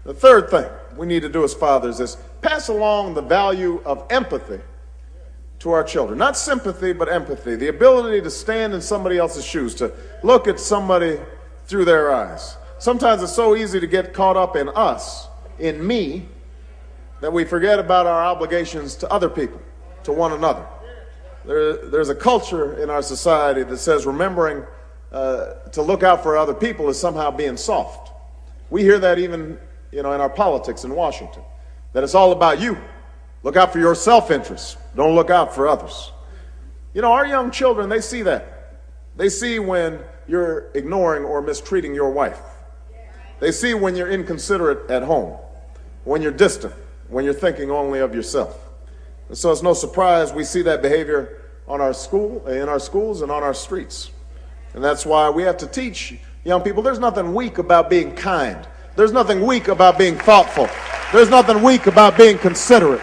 The third thing we need to do as fathers is pass along the value of empathy to our children. Not sympathy, but empathy. The ability to stand in somebody else's shoes, to look at somebody through their eyes. Sometimes it's so easy to get caught up in us, in me, that we forget about our obligations to other people, to one another. There's a culture in our society that says remembering to look out for other people is somehow being soft. We hear that even, in our politics in Washington, that it's all about you. Look out for your self-interest. Don't look out for others. Our young children, they see that. They see when you're ignoring or mistreating your wife. They see when you're inconsiderate at home, when you're distant, when you're thinking only of yourself. And so it's no surprise we see that behavior in our schools and on our streets. And that's why we have to teach young people there's nothing weak about being kind. There's nothing weak about being thoughtful. There's nothing weak about being considerate.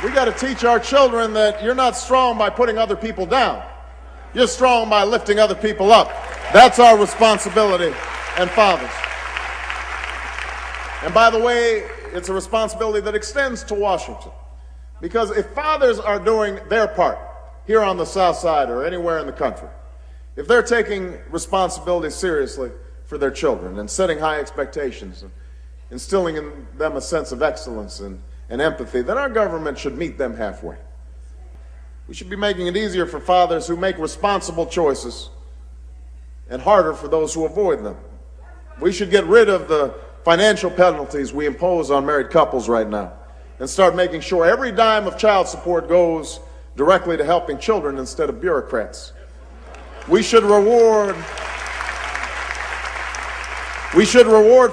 We got to teach our children that you're not strong by putting other people down. You're strong by lifting other people up. That's our responsibility and fathers. And by the way, it's a responsibility that extends to Washington. Because if fathers are doing their part here on the South Side or anywhere in the country, if they're taking responsibility seriously for their children and setting high expectations and instilling in them a sense of excellence and empathy, then our government should meet them halfway. We should be making it easier for fathers who make responsible choices and harder for those who avoid them. We should get rid of the financial penalties we impose on married couples right now and start making sure every dime of child support goes directly to helping children instead of bureaucrats. We should reward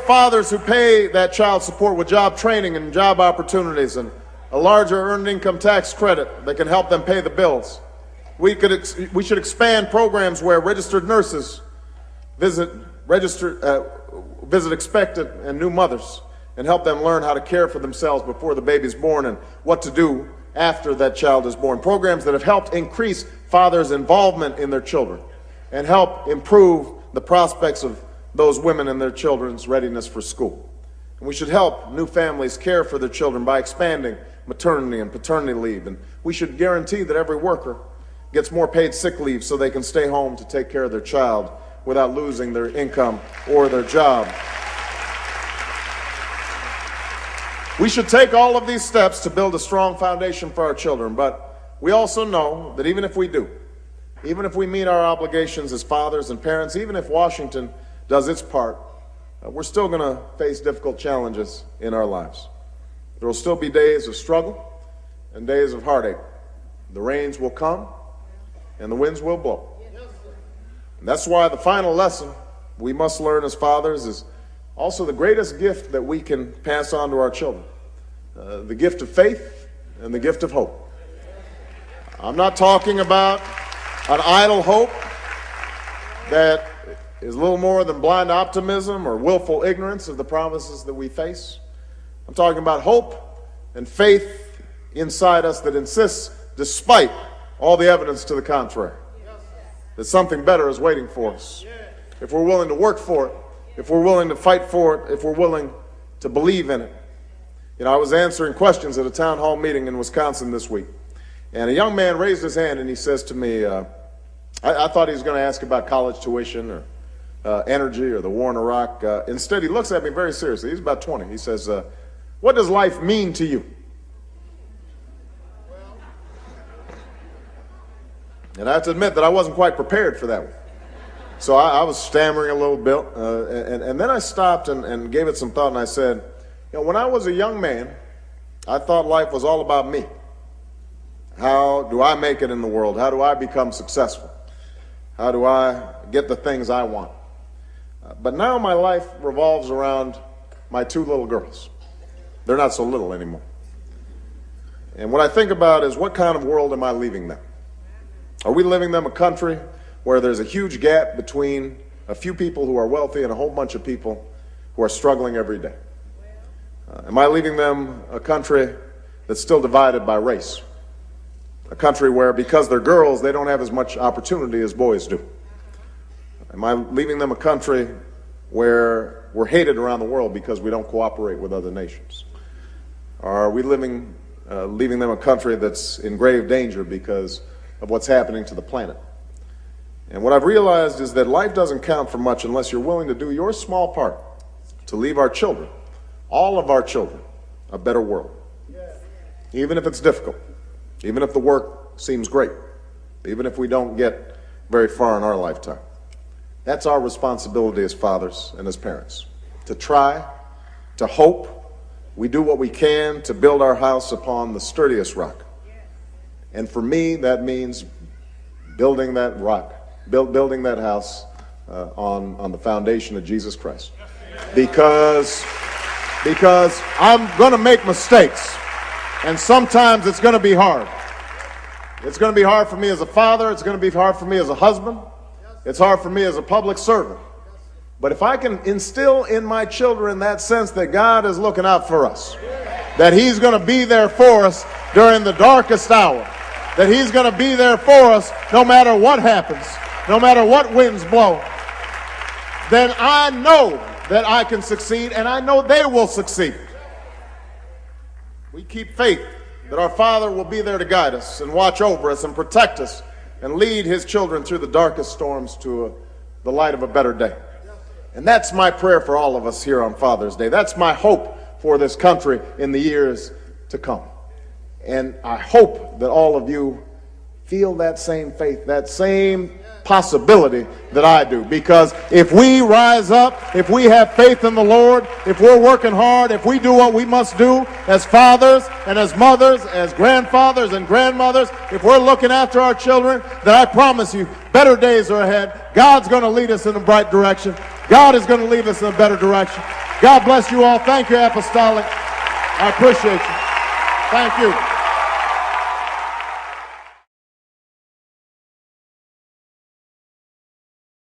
fathers who pay that child support with job training and job opportunities and a larger earned income tax credit that can help them pay the bills. We should expand programs where registered nurses visit expectant and new mothers and help them learn how to care for themselves before the baby's born and what to do after that child is born. Programs that have helped increase fathers' involvement in their children and help improve the prospects of those women and their children's readiness for school. And we should help new families care for their children by expanding maternity and paternity leave. And we should guarantee that every worker gets more paid sick leave so they can stay home to take care of their child without losing their income or their job. We should take all of these steps to build a strong foundation for our children, but we also know that even if we do, even if we meet our obligations as fathers and parents, even if Washington does its part, we're still going to face difficult challenges in our lives. There will still be days of struggle and days of heartache. The rains will come and the winds will blow. And that's why the final lesson we must learn as fathers is also the greatest gift that we can pass on to our children. The gift of faith and the gift of hope. I'm not talking about an idle hope that is little more than blind optimism or willful ignorance of the promises that we face. I'm talking about hope and faith inside us that insists, despite all the evidence to the contrary, that something better is waiting for us. If we're willing to work for it, if we're willing to fight for it, if we're willing to believe in it. I was answering questions at a town hall meeting in Wisconsin this week, and a young man raised his hand and he says to me, I thought he was going to ask about college tuition or energy or the war in Iraq. Instead, he looks at me very seriously. He's about 20. He says, what does life mean to you? And I have to admit that I wasn't quite prepared for that one. So I was stammering a little bit, and then I stopped and gave it some thought, and I said, when I was a young man, I thought life was all about me. How do I make it in the world? How do I become successful? How do I get the things I want? But now my life revolves around my two little girls. They're not so little anymore. And what I think about is, what kind of world am I leaving them? Are we leaving them a country where there's a huge gap between a few people who are wealthy and a whole bunch of people who are struggling every day? Am I leaving them a country that's still divided by race? A country where, because they're girls, they don't have as much opportunity as boys do? Am I leaving them a country where we're hated around the world because we don't cooperate with other nations? Or are we leaving them a country that's in grave danger because of what's happening to the planet? And what I've realized is that life doesn't count for much unless you're willing to do your small part to leave our children, all of our children, a better world. Even if it's difficult, even if the work seems great, even if we don't get very far in our lifetime. That's our responsibility as fathers and as parents, to try, to hope. We do what we can to build our house upon the sturdiest rock. And for me, that means building that rock, building that house on the foundation of Jesus Christ. Because I'm going to make mistakes, and sometimes it's going to be hard. It's going to be hard for me as a father. It's going to be hard for me as a husband. It's hard for me as a public servant. But if I can instill in my children that sense that God is looking out for us, that He's going to be there for us during the darkest hour, that He's going to be there for us no matter what happens, no matter what winds blow, then I know that I can succeed, and I know they will succeed. We keep faith that our Father will be there to guide us and watch over us and protect us and lead His children through the darkest storms to the light of a better day. And that's my prayer for all of us here on Father's Day. That's my hope for this country in the years to come. And I hope that all of you feel that same faith, that same possibility that I do. Because if we rise up, if we have faith in the Lord, if we're working hard, if we do what we must do as fathers and as mothers, as grandfathers and grandmothers, if we're looking after our children, then I promise you, better days are ahead. God's going to lead us in a bright direction. God is going to lead us in a better direction. God bless you all. Thank you, Apostolic. I appreciate you. Thank you.